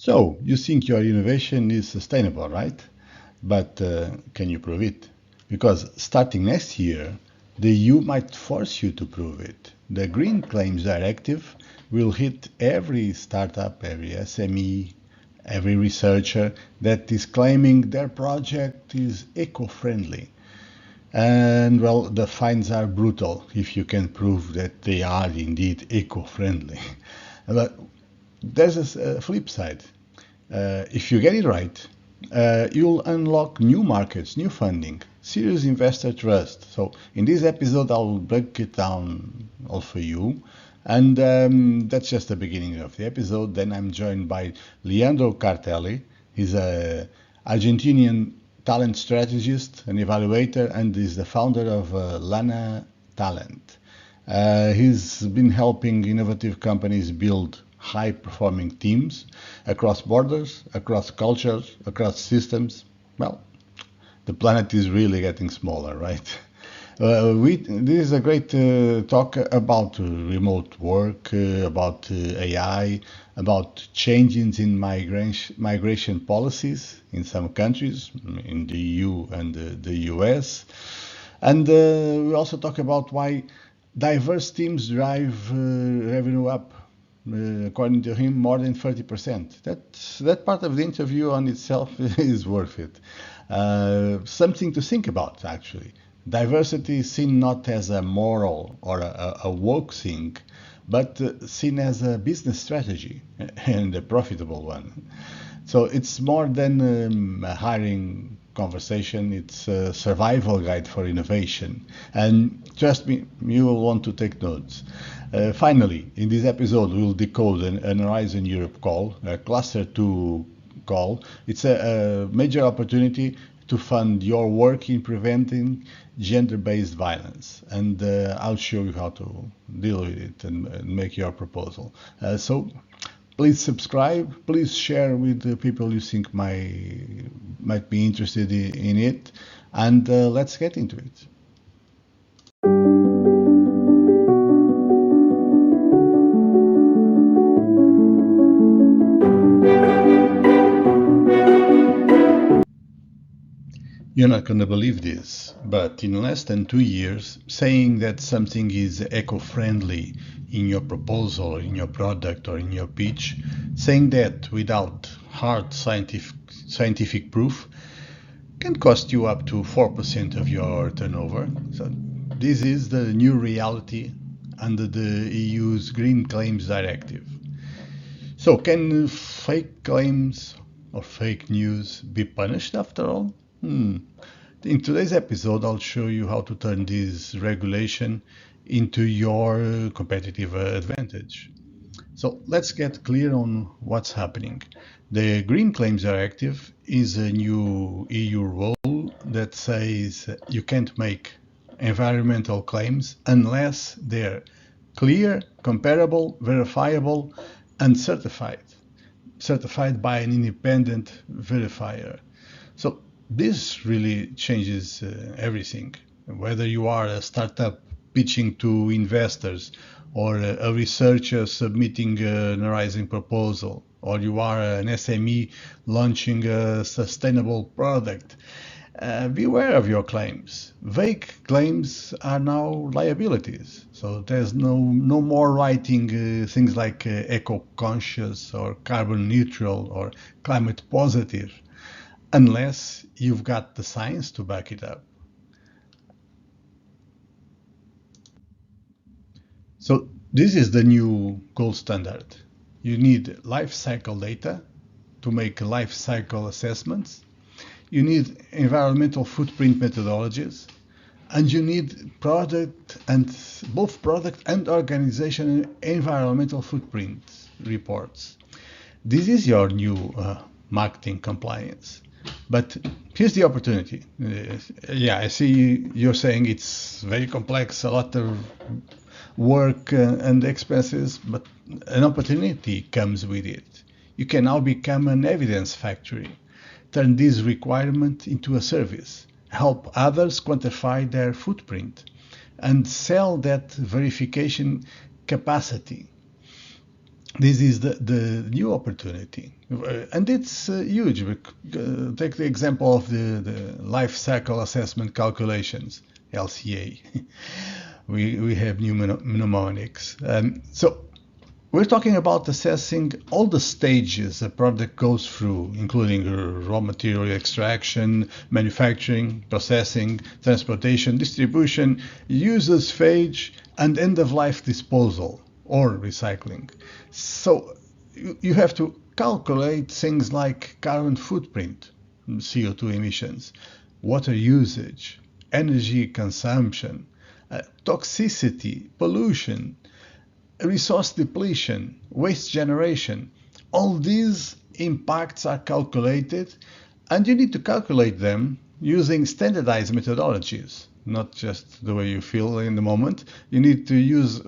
So, you think your innovation is sustainable, right? But can you prove it? Because starting next year, the EU might force you to prove it. The Green Claims Directive will hit every startup, every SME, every researcher that is claiming their project is eco-friendly. And well, the fines are brutal if you can prove that they are indeed eco-friendly. But there's a flip side. If you get it right, you'll unlock new markets, new funding, serious investor trust. So in this episode, I'll break it down all for you. And that's just the beginning of the episode. Then I'm joined by Leandro Cartelli. He's a Argentinian talent strategist, an evaluator, and is the founder of Lana Talent. He's been helping innovative companies build high-performing teams across borders, across cultures, across systems. Well, the planet is really getting smaller, right? This is a great talk about remote work, about AI, about changes in migration policies in some countries, in the EU and the US. And we also talk about why diverse teams drive revenue up. According to him, more than 30%. That part of the interview on itself is worth it. Something to think about, actually. Diversity is seen not as a moral or a woke thing, but seen as a business strategy and a profitable one. So it's more than a hiring conversation, it's a survival guide for innovation. And trust me, you will want to take notes. Finally, in this episode, we'll decode an Horizon Europe call, a Cluster 2 call. It's a major opportunity to fund your work in preventing gender-based violence. And I'll show you how to deal with it and make your proposal. So please subscribe, please share with the people you think might be interested in it, and let's get into it. You're not going to believe this, but in less than 2 years, saying that something is eco-friendly in your proposal, or in your product, or in your pitch, saying that without hard scientific proof, can cost you up to 4% of your turnover. So this is the new reality under the EU's Green Claims Directive. So can fake claims or fake news be punished after all? In today's episode, I'll show you how to turn this regulation into your competitive advantage. So let's get clear on what's happening. The Green Claims Directive is a new EU rule that says you can't make environmental claims unless they're clear, comparable, verifiable, and certified by an independent verifier. So this really changes everything. Whether you are a startup pitching to investors, or a researcher submitting an Horizon proposal, or you are an SME launching a sustainable product, beware of your claims. Vague claims are now liabilities. So there's no more writing things like eco-conscious or carbon neutral or climate positive, unless you've got the science to back it up. So this is the new gold standard. You need life cycle data to make life cycle assessments. You need environmental footprint methodologies, and you need both product and organization environmental footprint reports. This is your new marketing compliance. But here's the opportunity. I see you're saying it's very complex, a lot of work and expenses, but an opportunity comes with it. You can now become an evidence factory, turn this requirement into a service, help others quantify their footprint, and sell that verification capacity. This is the new opportunity, and it's huge. Take the example of the life cycle assessment calculations, LCA. We have new mnemonics. So we're talking about assessing all the stages a product goes through, including raw material extraction, manufacturing, processing, transportation, distribution, usage phase, and end-of-life disposal or recycling. So you have to calculate things like carbon footprint, CO2 emissions, water usage, energy consumption, toxicity, pollution, resource depletion, waste generation. All these impacts are calculated, and you need to calculate them using standardized methodologies, not just the way you feel in the moment. You need to use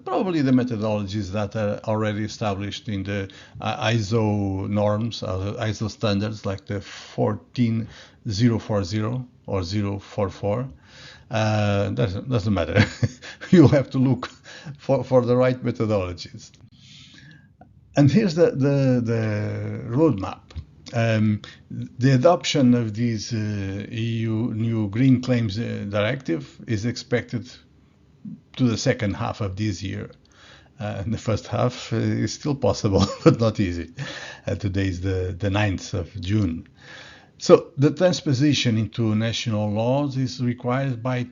probably the methodologies that are already established in the ISO norms, ISO standards, like the 14040 or 044. Doesn't matter. You'll have to look for the right methodologies. And here's the roadmap. The adoption of this EU new Green Claims Directive is expected to the second half of this year. The first half is still possible, but not easy. Today is the 9th of June. So the transposition into national laws is required by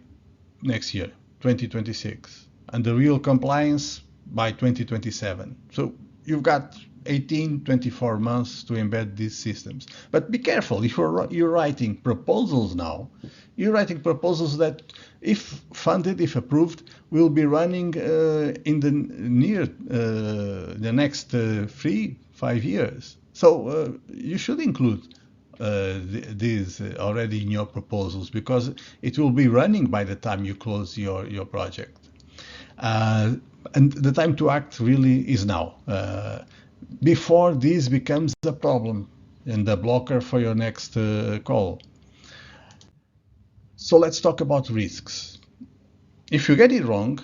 next year, 2026, and the real compliance by 2027. So you've got 24 months to embed these systems. But be careful, if you're writing proposals now, you're writing proposals that, if funded, if approved, will be running in the next 3-5 years. So you should include these already in your proposals, because it will be running by the time you close your project. And the time to act really is now, before this becomes a problem and a blocker for your next call. So let's talk about risks. If you get it wrong,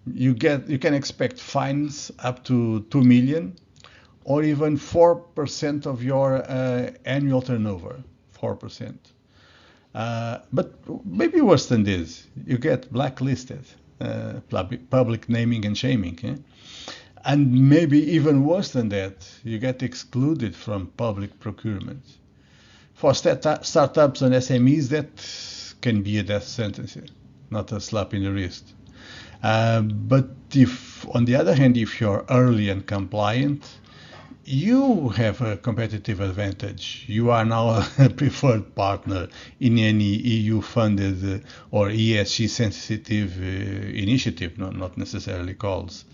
you can expect fines up to 2 million, or even 4% of your annual turnover, 4%. But maybe worse than this, you get blacklisted, public naming and shaming. And maybe even worse than that, you get excluded from public procurement. For startups and SMEs, that can be a death sentence, not a slap in the wrist. But if, on the other hand, if you're early and compliant, you have a competitive advantage. You are now a preferred partner in any EU-funded or ESG-sensitive initiative, not necessarily calls.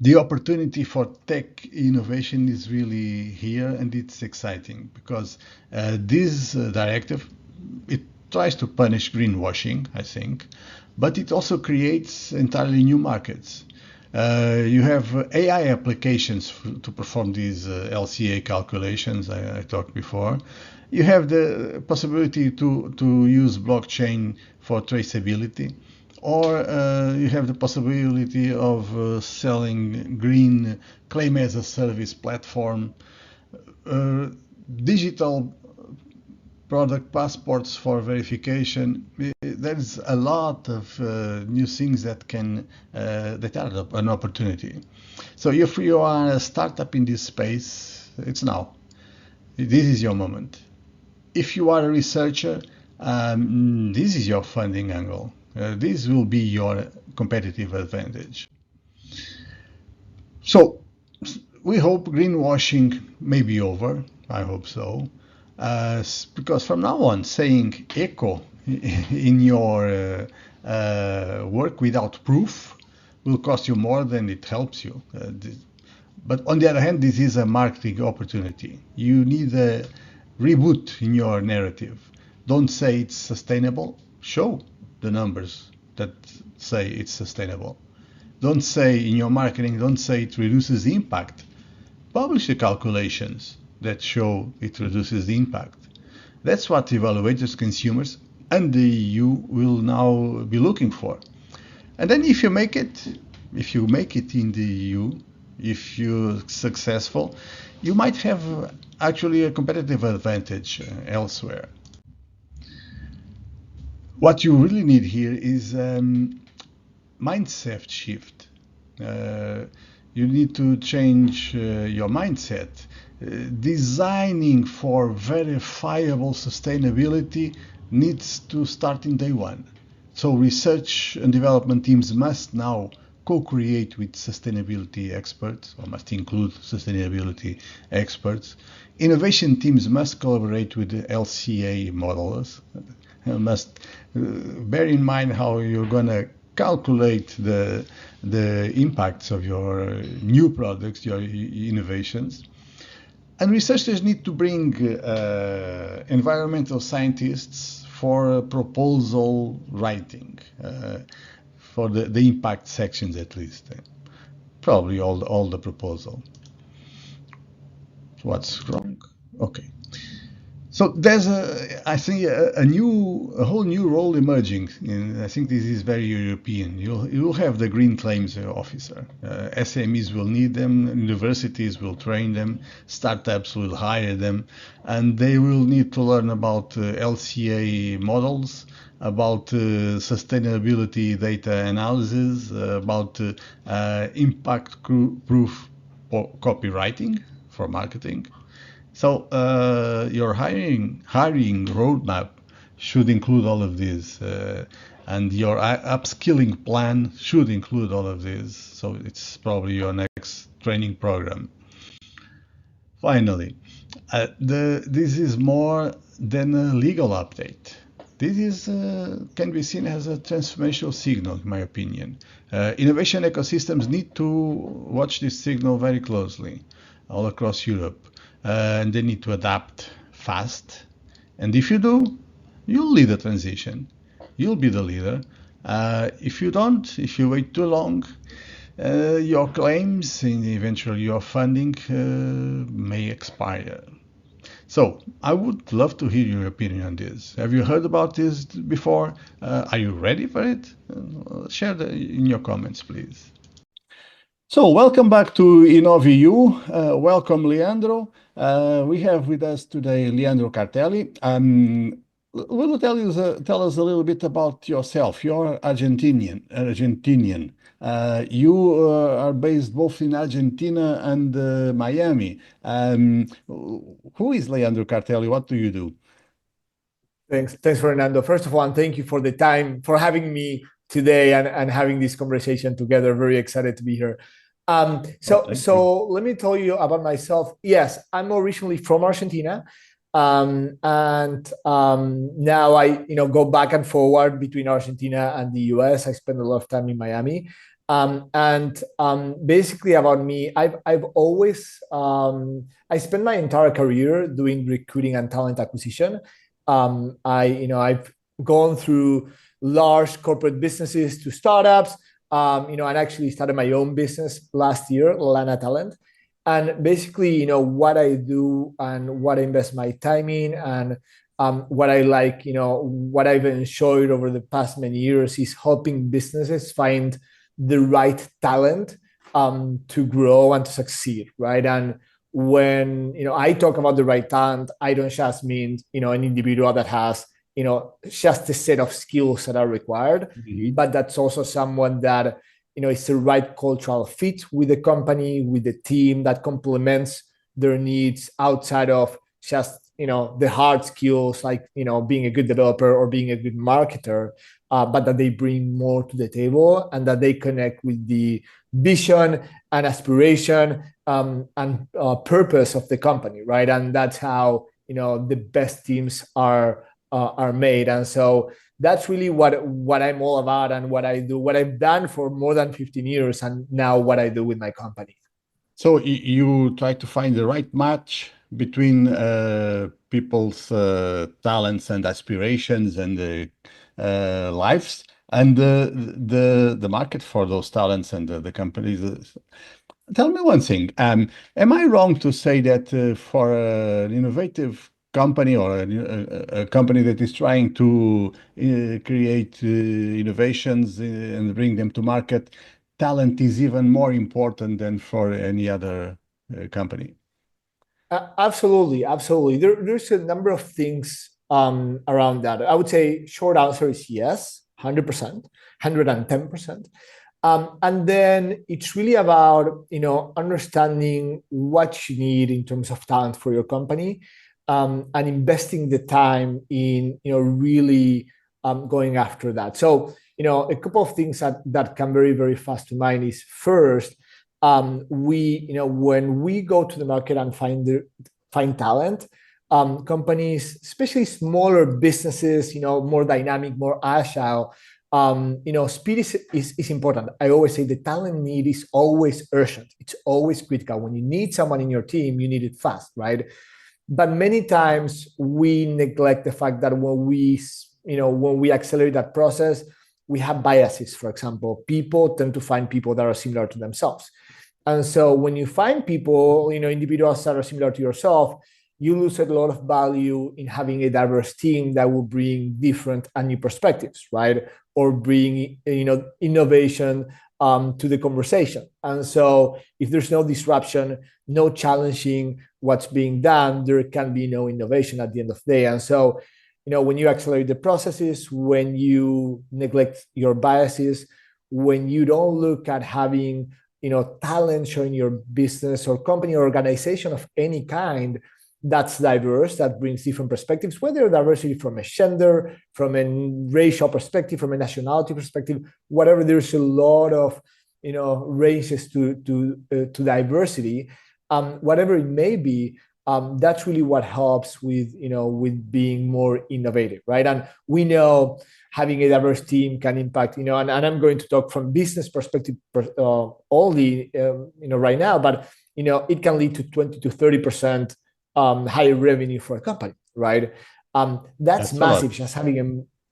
The opportunity for tech innovation is really here, and it's exciting, because this directive, it tries to punish greenwashing, I think, but it also creates entirely new markets. You have AI applications to perform these LCA calculations I talked before. You have the possibility to use blockchain for traceability, or you have the possibility of selling green claim as a service platform, digital product passports for verification. There's a lot of new things that are an opportunity. So if you are a startup in this space, it's now. This is your moment. If you are a researcher, this is your funding angle. This will be your competitive advantage. So we hope greenwashing may be over. I hope so. Because from now on, saying eco in your work without proof will cost you more than it helps you. But on the other hand, this is a marketing opportunity. You need a reboot in your narrative. Don't say it's sustainable. Show the numbers that say it's sustainable. Don't say in your marketing, don't say it reduces the impact. Publish the calculations that show it reduces the impact. That's what evaluators, consumers, and the EU will now be looking for. And then if you make it, if you make it in the EU, if you're successful, you might have actually a competitive advantage elsewhere. What you really need here is mindset shift. You need to change your mindset. Designing for verifiable sustainability needs to start in day one. So research and development teams must now co-create with sustainability experts, or must include sustainability experts. Innovation teams must collaborate with the LCA modelers. Must bear in mind how you're going to calculate the impacts of your new products, your innovations. And researchers need to bring environmental scientists for proposal writing, for the impact sections at least. Probably all the proposal. What's wrong? Okay. So there's I think a whole new role emerging. I think this is very European. You'll have the green claims officer. SMEs will need them. Universities will train them. Startups will hire them, and they will need to learn about LCA models, about sustainability data analysis, about impact proof copywriting for marketing. So your hiring roadmap should include all of this, and your upskilling plan should include all of this. So it's probably your next training program. Finally, this is more than a legal update. This is can be seen as a transformational signal, in my opinion. Innovation ecosystems need to watch this signal very closely all across Europe. And they need to adapt fast. And if you do, you'll lead the transition. You'll be the leader. If you don't, if you wait too long, your claims and eventually your funding may expire. So I would love to hear your opinion on this. Have you heard about this before? Are you ready for it? Share in your comments, please. So welcome back to InnovEU. Welcome, Leandro. We have with us today Leandro Cartelli. Will you tell us a little bit about yourself? You're Argentinian. You are based both in Argentina and Miami. Who is Leandro Cartelli? What do you do? Thanks, Fernando. First of all, and thank you for the time, for having me today and having this conversation together. Very excited to be here. So let me tell you about myself. Yes, I'm originally from Argentina, and now I go back and forward between Argentina and the US. I spend a lot of time in Miami, basically about me, I've always I spent my entire career doing recruiting and talent acquisition. I've gone through large corporate businesses to startups. And actually started my own business last year, Lana Talent. And basically, what I do and what I invest my time in and what I like, what I've enjoyed over the past many years is helping businesses find the right talent to grow and to succeed, right? And when I talk about the right talent, I don't just mean an individual that has just a set of skills that are required, but that's also someone that is the right cultural fit with the company, with the team, that complements their needs outside of just the hard skills like being a good developer or being a good marketer, but that they bring more to the table and that they connect with the vision and aspiration and purpose of the company, right? And that's how the best teams are made. And so that's really what I'm all about and what I do, what I've done for more than 15 years, and now what I do with my company. So you try to find the right match between people's talents and aspirations and lives and the market for those talents and the companies. Tell me one thing. Am I wrong to say that for an innovative company or a company that is trying to create innovations and bring them to market, talent is even more important than for any other company? Absolutely, absolutely. There's a number of things around that. I would say short answer is yes, 100%, 110%. And then it's really about understanding what you need in terms of talent for your company, and investing the time in really going after that. So a couple of things that come very, very fast to mind is first, when we go to the market and find talent, companies, especially smaller businesses, more dynamic, more agile, speed is important. I always say the talent need is always urgent. It's always critical. When you need someone in your team, you need it fast, right? But many times we neglect the fact that when we accelerate that process, we have biases. For example, people tend to find people that are similar to themselves. And so when you find people, individuals that are similar to yourself, you lose a lot of value in having a diverse team that will bring different and new perspectives, right? Or bring, innovation to the conversation. And so if there's no disruption, no challenging what's being done, there can be no innovation at the end of the day. And so, when you accelerate the processes, when you neglect your biases, when you don't look at having talent showing your business or company or organization of any kind that's diverse, that brings different perspectives, whether diversity from a gender, from a racial perspective, from a nationality perspective, whatever. There's a lot of ranges to diversity, whatever it may be. That's really what helps with being more innovative, right? And we know having a diverse team can impact, and I'm going to talk from business perspective only, right now, but it can lead to 20 to 30% higher revenue for a company, right? That's massive.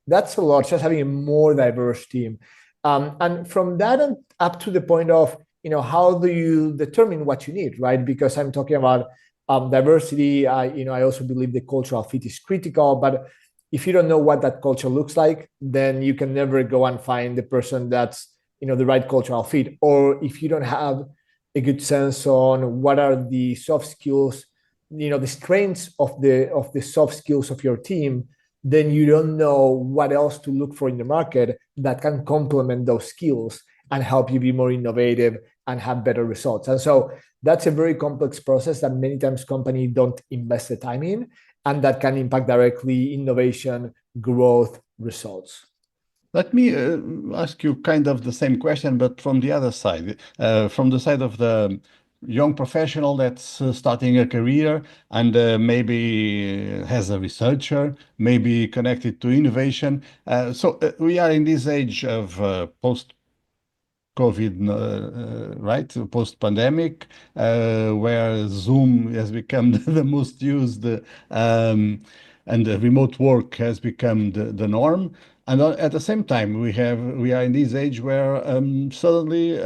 That's a lot. Just having a more diverse team, and from that up to the point of how do you determine what you need, right? Because I'm talking about diversity. I also believe the cultural fit is critical, but if you don't know what that culture looks like, then you can never go and find the person that's the right cultural fit. Or if you don't have a good sense on what are the soft skills, the strengths of the soft skills of your team, then you don't know what else to look for in the market that can complement those skills and help you be more innovative and have better results. And so that's a very complex process that many times companies don't invest the time in, and that can impact directly innovation, growth, results. Let me ask you kind of the same question, but from the other side, from the side of the young professional that's starting a career and maybe has a researcher, maybe connected to innovation. So we are in this age of post-COVID, right? Post-pandemic, where Zoom has become the most used, and the remote work has become the norm. And at the same time, we are in this age where suddenly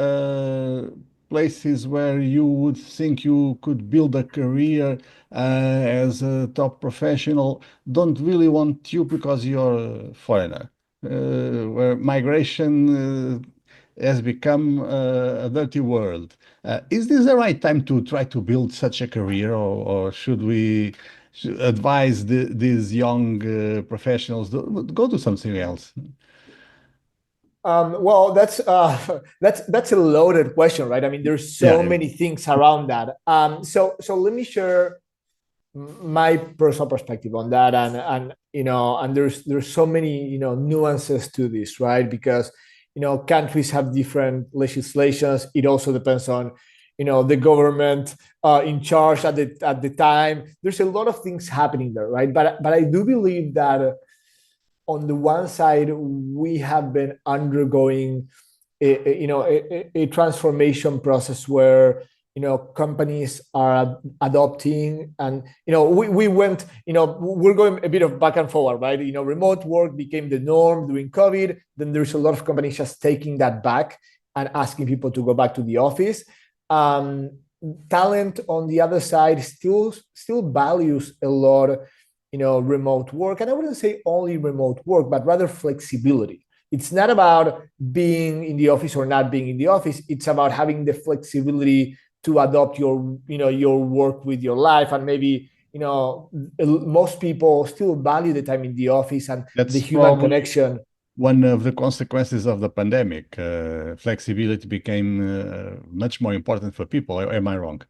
places where you would think you could build a career as a top professional don't really want you because you're a foreigner. Where migration has become a dirty world. Is this the right time to try to build such a career, or should we advise these young professionals to go do something else? Well, that's a loaded question, right? I mean, there's so many things around that. So let me share my personal perspective on that, and there's so many nuances to this, right? Because countries have different legislations. It also depends on the government in charge at the time. There's a lot of things happening there, right? But I do believe that on the one side, we have been undergoing a transformation process where companies are adopting, and we went, we're going a bit of back and forward, right? Remote work became the norm during COVID. Then there's a lot of companies just taking that back and asking people to go back to the office. Talent on the other side still values a lot remote work, and I wouldn't say only remote work, but rather flexibility. it's not about being in the office or not being in the office. It's about having the flexibility to adopt your work with your life. And maybe most people still value the time in the office and the That's human probably connection. one of the consequences of the pandemic. Flexibility became much more important for people. Am I wrong?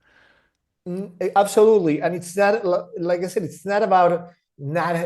Absolutely. And it's not, like I said, it's not about not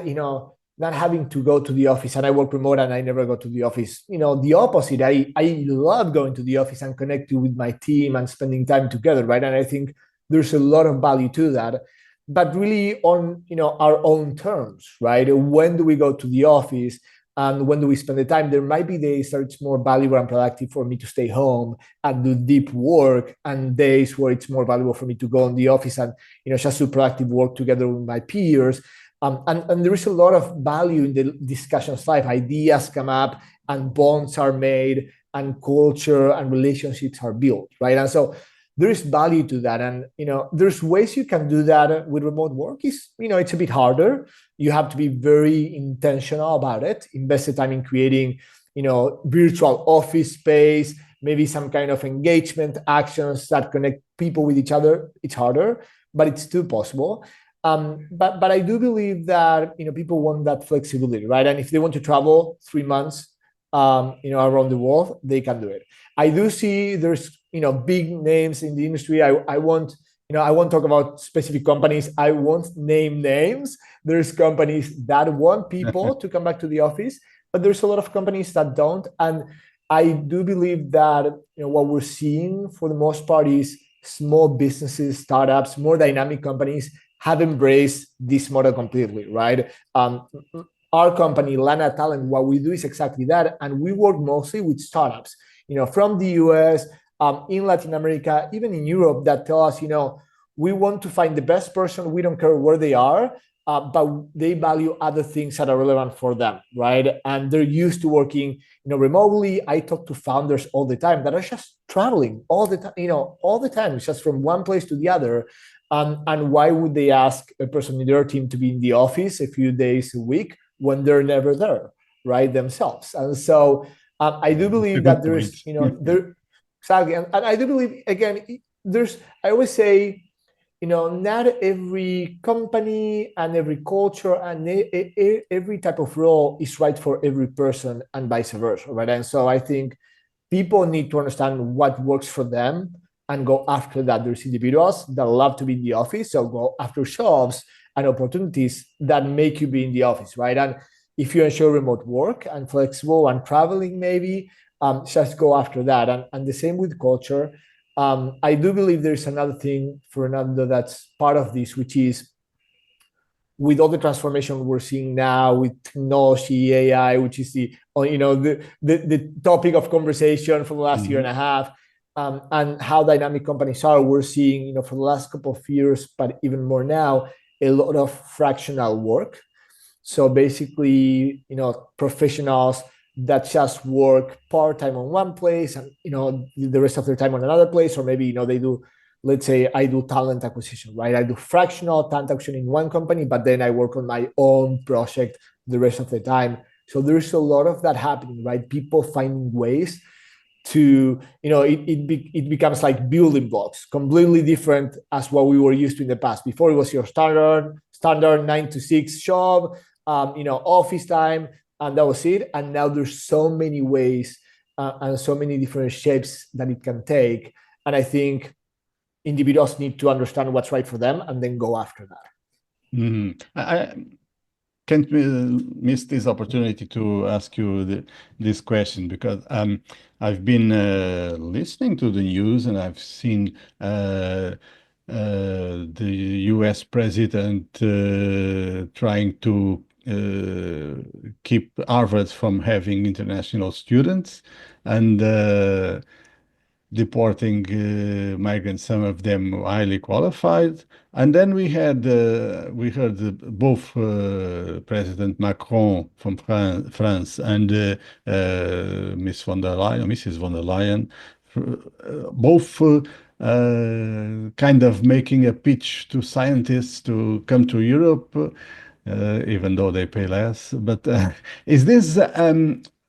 having to go to the office. And I work remote and I never go to the office. The opposite. I love going to the office and connecting with my team and spending time together, right? And I think there's a lot of value to that, but really on our own terms, right? When do we go to the office? And when do we spend the time? There might be days that it's more valuable and productive for me to stay home and do deep work, and days where it's more valuable for me to go in the office and just do productive work together with my peers. And there is a lot of value in the discussions live. Ideas come up and bonds are made and culture and relationships are built, right? And so there is value to that. And there's ways you can do that with remote work. It's a bit harder. You have to be very intentional about it, invest the time in creating virtual office space, maybe some kind of engagement actions that connect people with each other. It's harder, but it's still possible. But I do believe that people want that flexibility, right? And if they want to travel 3 months around the world, they can do it. I do see there's big names in the industry. I won't talk about specific companies. I won't name names. There's companies that want people to come back to the office, but there's a lot of companies that don't. And I do believe that what we're seeing for the most part is small businesses, startups, more dynamic companies have embraced this model completely, right? Our company, Lana Talent, what we do is exactly that. And we work mostly with startups, from the US, in Latin America, even in Europe, that tell us, we want to find the best person. We don't care where they are, but they value other things that are relevant for them, right? And they're used to working, remotely. I talk to founders all the time that are just traveling all the time, all the time, just from one place to the other. And why would they ask a person in their team to be in the office a few days a week when they're never there, right, themselves? And so I do believe that there's, there exactly, and I do believe again, I always say, not every company and every culture and every type of role is right for every person, and vice versa, right? And so I think people need to understand what works for them and go after that. There's individuals that love to be in the office, so go after jobs and opportunities that make you be in the office, right? And if you ensure remote work and flexible and traveling, maybe just go after that. And the same with culture. I do believe there's another thing, Fernando, that's part of this, which is with all the transformation we're seeing now with technology, AI, which is the topic of conversation for the last year and a half, and how dynamic companies are. We're seeing, for the last couple of years, but even more now, a lot of fractional work. So basically, professionals that just work part-time on one place and, the rest of their time on another place, or maybe, they do, let's say I do talent acquisition, right? I do fractional talent acquisition in one company, but then I work on my own project the rest of the time. So there's a lot of that happening, right? People finding ways to, it becomes like building blocks, completely different as what we were used to in the past. Before, it was your standard 9 to 6 job, office time, and that was it. And now there's so many ways and so many different shapes that it can take. And I think individuals need to understand what's right for them and then go after that. I can't miss this opportunity to ask you this question, because I've been listening to the news, and I've seen the US president trying to keep Harvard from having international students, and deporting migrants, some of them highly qualified. And then we heard both President Macron from France and Miss von der Leyen, or Mrs. von der Leyen, both kind of making a pitch to scientists to come to Europe, even though they pay less. But is this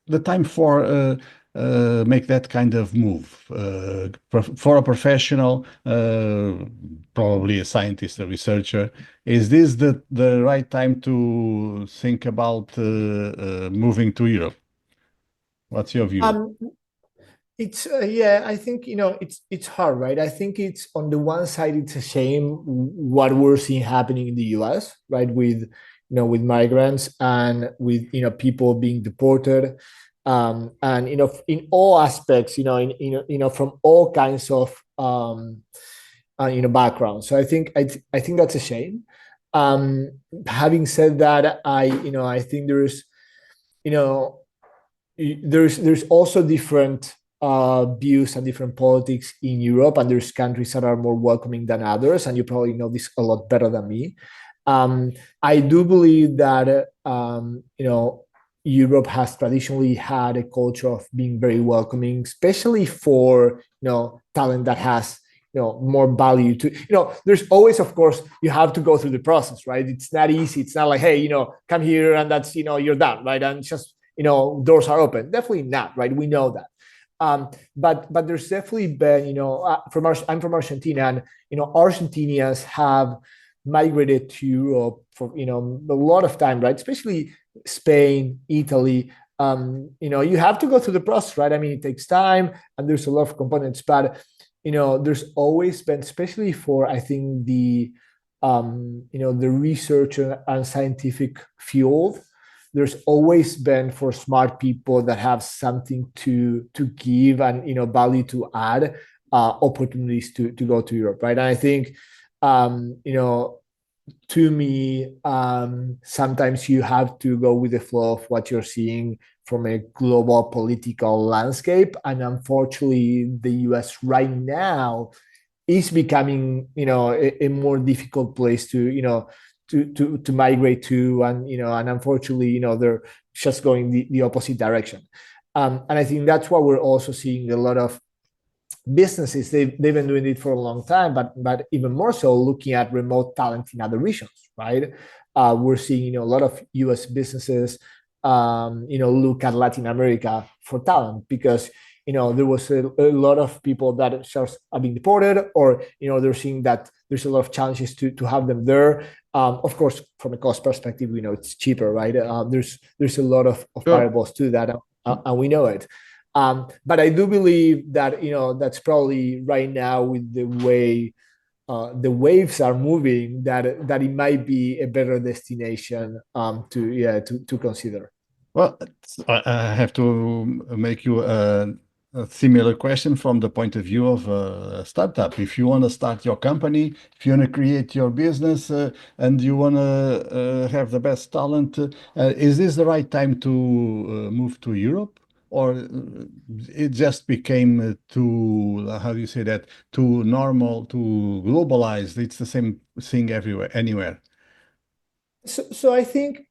the time for make that kind of move for a professional, probably a scientist, a researcher? Is this the right time to think about moving to Europe? What's your view? It's yeah, I think it's hard, right? I think it's on the one side it's a shame what we're seeing happening in the U.S., right? With migrants and with people being deported, and in all aspects, from all kinds of backgrounds. So I think that's a shame. Having said that, I think you know there's also different views and different politics in Europe, and there's countries that are more welcoming than others, and you probably know this a lot better than me. I do believe that Europe has traditionally had a culture of being very welcoming, especially for talent that has more value to there's always, of course, you have to go through the process, right? It's not easy. It's not like, hey, come here and that's you're done, right? And just doors are open. Definitely not, right? We know that. But there's definitely been, I'm from Argentina, and Argentinians have migrated to Europe for a lot of time, right? Especially Spain, Italy. You have to go through the process, right? I mean, it takes time, and there's a lot of components, but there's always been, especially for I think the research and scientific field, there's always been for smart people that have something to give and value to add, opportunities to go to Europe, right? And I think to me, sometimes you have to go with the flow of what you're seeing from a global political landscape, and unfortunately, the U.S. right now is becoming a more difficult place to migrate to, and unfortunately, they're just going the opposite direction. And I think that's why we're also seeing a lot of businesses. They've been doing it for a long time, but even more so looking at remote talent in other regions, right? We're seeing a lot of U.S. businesses look at Latin America for talent, because there was a lot of people that just are being deported, or they're seeing that there's a lot of challenges to have them there. Of course, from a cost perspective, we know it's cheaper, right? There's a lot of variables to that, and we know it. But I do believe that that's probably right now, with the way the waves are moving, that it might be a better destination to consider. Well, I have to make you a similar question from the point of view of a startup. If you want to start your company, if you want to create your business, and you want to have the best talent, is this the right time to move to Europe? Or it just became too, how do you say that, too normal, too globalized? It's the same thing everywhere, anywhere. So I think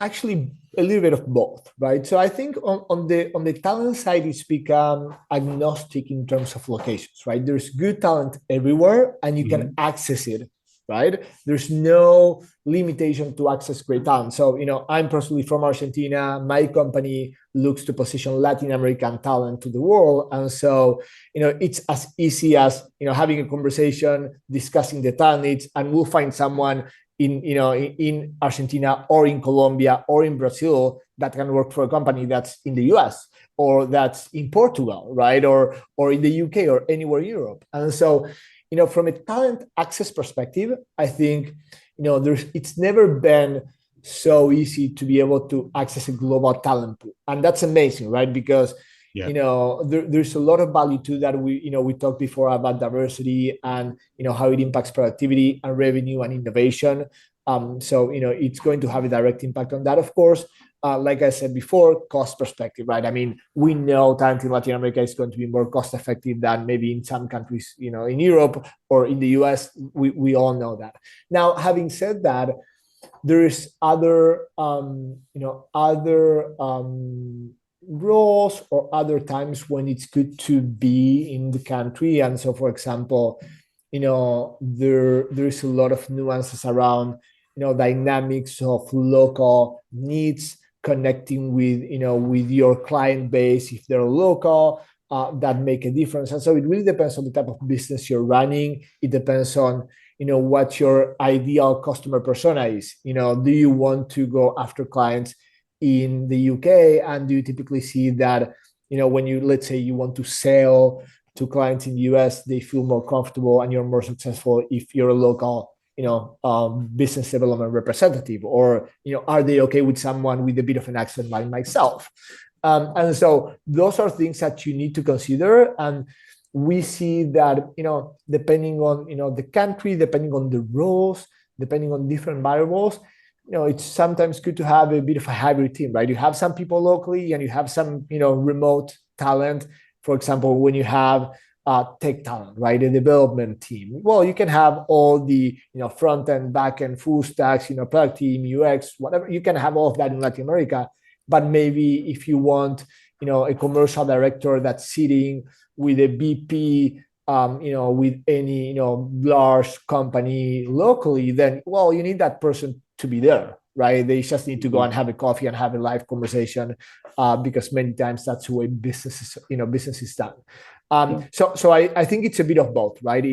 actually a little bit of both, right? So I think on the talent side, it's become agnostic in terms of locations, right? There's good talent everywhere, and you can access it, right? There's no limitation to access great talent. So I'm personally from Argentina. My company looks to position Latin American talent to the world, and so it's as easy as having a conversation, discussing the talent needs, and we'll find someone in Argentina or in Colombia or in Brazil that can work for a company that's in the US or that's in Portugal, right? Or in the UK or anywhere in Europe. And so, from a talent access perspective, I think, it's never been so easy to be able to access a global talent pool. And that's amazing, right? Because there's a lot of value to that. We talked before about diversity and how it impacts productivity and revenue and innovation. So it's going to have a direct impact on that, of course. Like I said before, cost perspective, right? I mean, we know talent in Latin America is going to be more cost effective than maybe in some countries, in Europe or in the US. We all know that. Now, having said that, there is other roles or other times when it's good to be in the country. And so, for example, there's a lot of nuances around dynamics of local needs, connecting with, with your client base, if they're local, that make a difference. And so it really depends on the type of business you're running. It depends on, what your ideal customer persona is. Do you want to go after clients in the UK? And do you typically see that, when you, let's say you want to sell to clients in the US, they feel more comfortable and you're more successful if you're a local, business development representative? Or, are they okay with someone with a bit of an accent like myself? And so those are things that you need to consider. And we see that, depending on, the country, depending on the roles, depending on different variables, it's sometimes good to have a bit of a hybrid team, right? You have some people locally and you have some, remote talent. For example, when you have tech talent, right? A development team. Well, you can have all the, front end, back end, full stacks, product team, UX, whatever. You can have all of that in Latin America. But maybe if you want, a commercial director that's sitting with a VP, with any, large company locally, then, well, you need that person to be there, right? They just need to go and have a coffee and have a live conversation, because many times that's the way business is done. So I think it's a bit of both, right?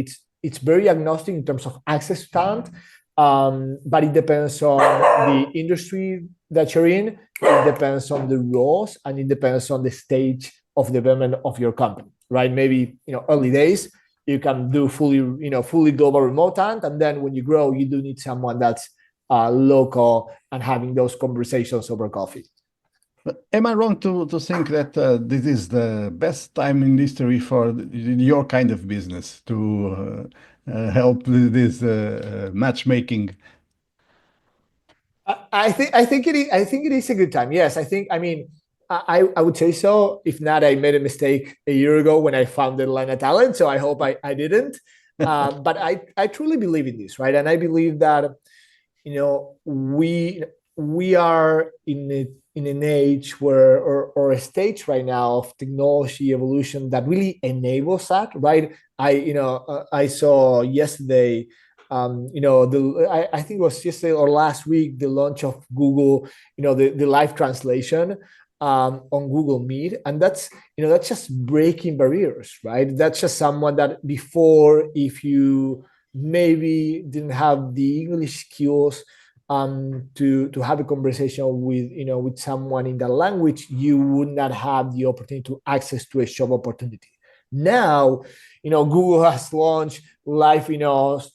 It's very agnostic in terms of access to talent, but it depends on the industry that you're in. It depends on the roles, and it depends on the stage of development of your company, right? Maybe, early days, you can do fully global remote talent. And then when you grow, you do need someone that's local and having those conversations over coffee. But am I wrong to think that this is the best time in history for your kind of business to help this matchmaking? I think it is a good time. Yes, I would say so. If not, I made a mistake a year ago when I founded Lana Talent. So I hope I didn't. But I truly believe in this, right? And I believe that, we are in an age where, or a stage right now of technology evolution that really enables that, right? I saw yesterday, I think it was yesterday or last week, the launch of Google, the live translation on Google Meet. And that's just breaking barriers, right? That's just someone that before, if you maybe didn't have the English skills to have a conversation with someone in that language, you would not have the opportunity to access to a job opportunity. Now, Google has launched live,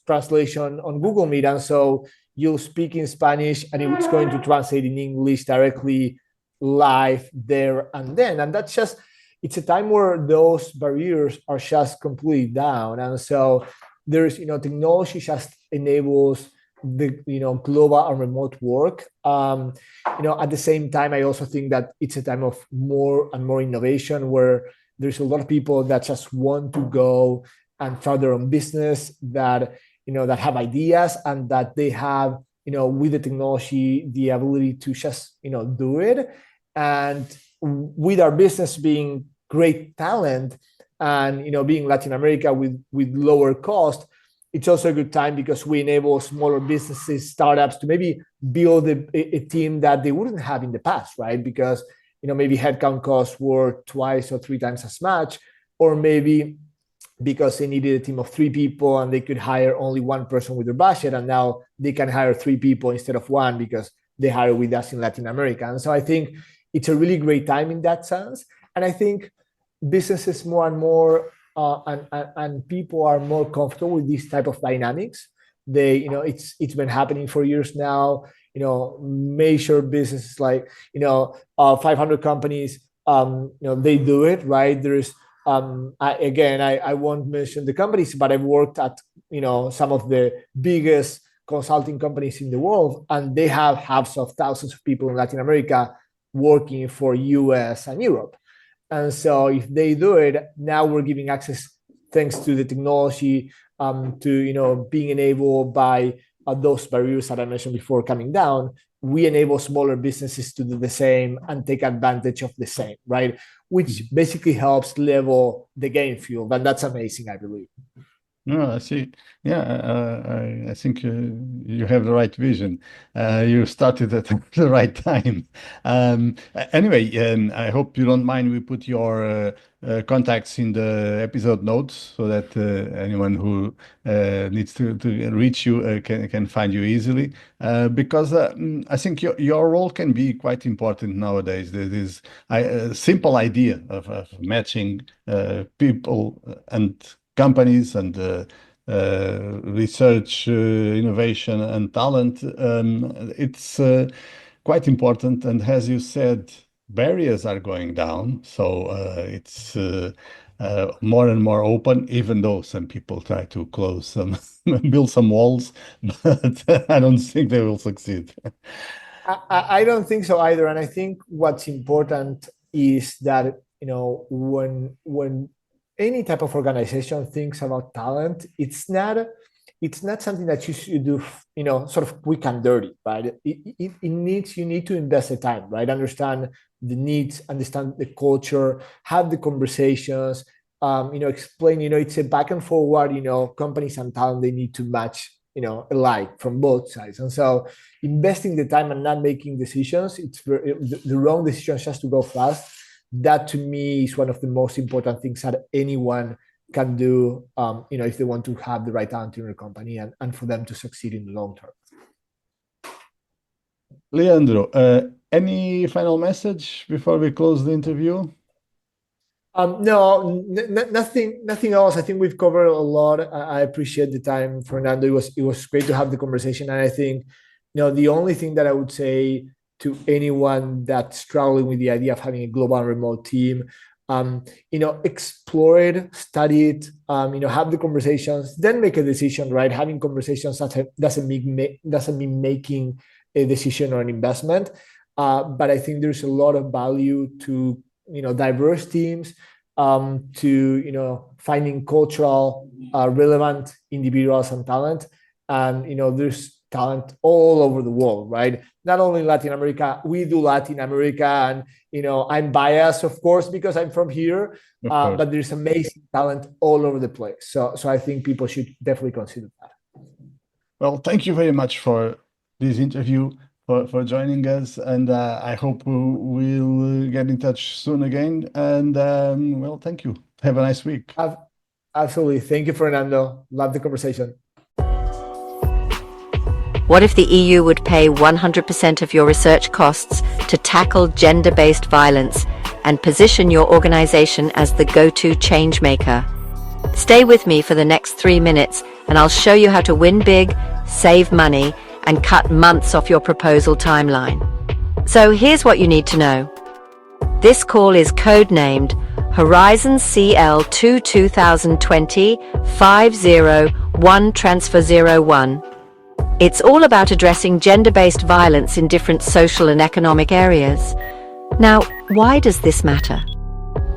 translation on Google Meet. And so you'll speak in Spanish and it's going to translate in English directly live there and then. And that's just, it's a time where those barriers are just completely down. And so there's, technology just enables the, global and remote work. At the same time, I also think that it's a time of more and more innovation where there's a lot of people that just want to go and start their own business, that, that have ideas and that they have, with the technology, the ability to just, do it. And with our business being great talent and, being Latin America with lower cost, it's also a good time because we enable smaller businesses, startups to maybe build a team that they wouldn't have in the past, right? Because, maybe headcount costs were 2 or 3 times as much, or maybe because they needed a team of 3 people and they could hire only 1 person with their budget. And now they can hire 3 people instead of 1 because they hire with us in Latin America. And so I think it's a really great time in that sense. And I think businesses more and more and people are more comfortable with this type of dynamics. They, it's been happening for years now. Major businesses like, 500 companies, they do it, right? There's, I won't mention the companies, but I've worked at, some of the biggest consulting companies in the world, and they have hundreds of thousands of people in Latin America working for US and Europe. And so if they do it, now we're giving access, thanks to the technology, to, being enabled by those barriers that I mentioned before coming down. We enable smaller businesses to do the same and take advantage of the same, right? Which basically helps level the game field. And that's amazing, I believe. No, I see. Yeah, I think you have the right vision. You started at the right time. Anyway, I hope you don't mind we put your contacts in the episode notes so that anyone who needs to reach you can find you easily. Because I think your role can be quite important nowadays. There is a simple idea of matching people and companies and research, innovation, and talent. It's quite important. And as you said, barriers are going down. So it's more and more open, even though some people try to close some, build some walls, but I don't think they will succeed. I don't think so either. And I think what's important is that, when any type of organization thinks about talent, it's not something that you should do, sort of quick and dirty, right? You need to invest the time, right? Understand the needs, understand the culture, have the conversations, explain, it's a back and forward, companies and talent, they need to match, alike from both sides. And so investing the time and not making decisions, the wrong decisions just to go fast. That to me is one of the most important things that anyone can do, if they want to have the right talent in their company and for them to succeed in the long term. Leandro, any final message before we close the interview? No, nothing else. I think we've covered a lot. I appreciate the time, Fernando. It was great to have the conversation. And I think, the only thing that I would say to anyone that's struggling with the idea of having a global and remote team, explore it, study it, have the conversations, then make a decision, right? Having conversations doesn't mean making a decision or an investment. But I think there's a lot of value to, diverse teams, to, finding cultural, relevant individuals and talent. And, there's talent all over the world, right? Not only Latin America, we do Latin America, and I'm biased, of course, because I'm from here, but there's amazing talent all over the place. So I think people should definitely consider that. Well, thank you very much for this interview, for joining us, and I hope we'll get in touch soon again. And well, thank you. Have a nice week. Absolutely. Thank you, Fernando. Love the conversation. What if the EU would pay 100% of your research costs to tackle gender-based violence and position your organization as the go-to change maker? Stay with me for the next 3 minutes and I'll show you how to win big, save money, and cut months off your proposal timeline. So here's what you need to know. This call is codenamed Horizon CL2 2020-501 Transfer 01. It's all about addressing gender-based violence in different social and economic areas. Now, why does this matter?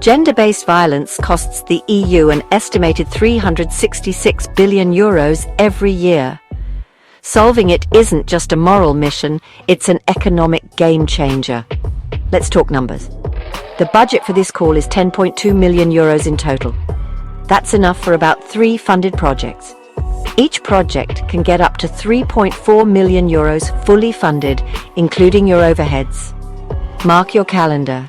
Gender-based violence costs the EU an estimated €366 billion every year. Solving it isn't just a moral mission, it's an economic game changer. Let's talk numbers. The budget for this call is €10.2 million in total. That's enough for about 3 funded projects. Each project can get up to €3.4 million fully funded, including your overheads. Mark your calendar.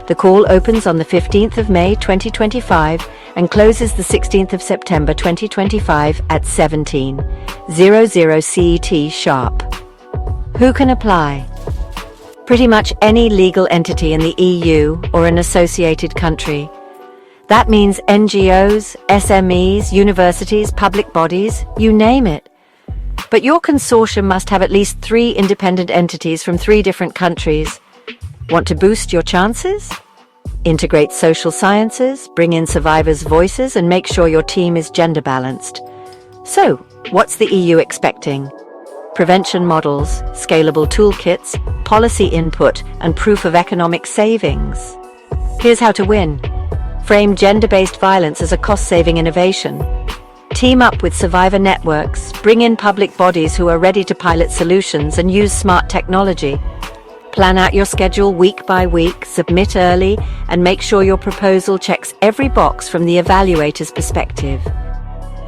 The call opens on the 15th of May 2025 and closes the 16th of September 2025 at 17:00 CET sharp. Who can apply? Pretty much any legal entity in the EU or an associated country. That means NGOs, SMEs, universities, public bodies, you name it. But your consortium must have at least 3 independent entities from 3 different countries. Want to boost your chances? Integrate social sciences, bring in survivors' voices, and make sure your team is gender balanced. So, what's the EU expecting? Prevention models, scalable toolkits, policy input, and proof of economic savings. Here's how to win. Frame gender-based violence as a cost-saving innovation. Team up with survivor networks, bring in public bodies who are ready to pilot solutions and use smart technology. Plan out your schedule week by week, submit early, and make sure your proposal checks every box from the evaluator's perspective.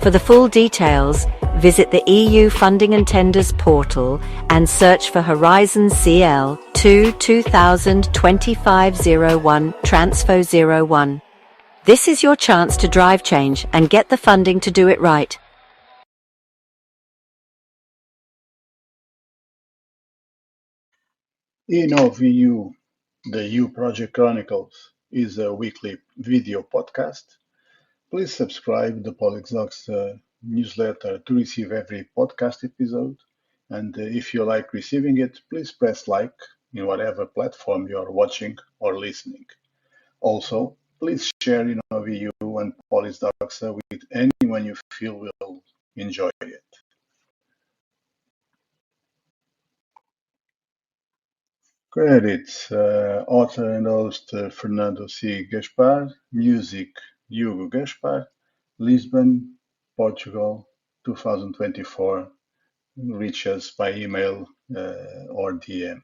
For the full details, visit the EU Funding and Tenders portal and search for Horizon CL 2025-01 Transfo 01. This is your chance to drive change and get the funding to do it right. InnovEU, the EU Project Chronicles, is a weekly video podcast. Please subscribe to the Polixox newsletter to receive every podcast episode. And if you like receiving it, please press like in whatever platform you are watching or listening. Also, please share InnovEU and Polixox with anyone you feel will enjoy it. Credits: author and host Fernando C. Gaspar, music Hugo Gaspar, Lisbon, Portugal, 2024. Reach us by email or DM.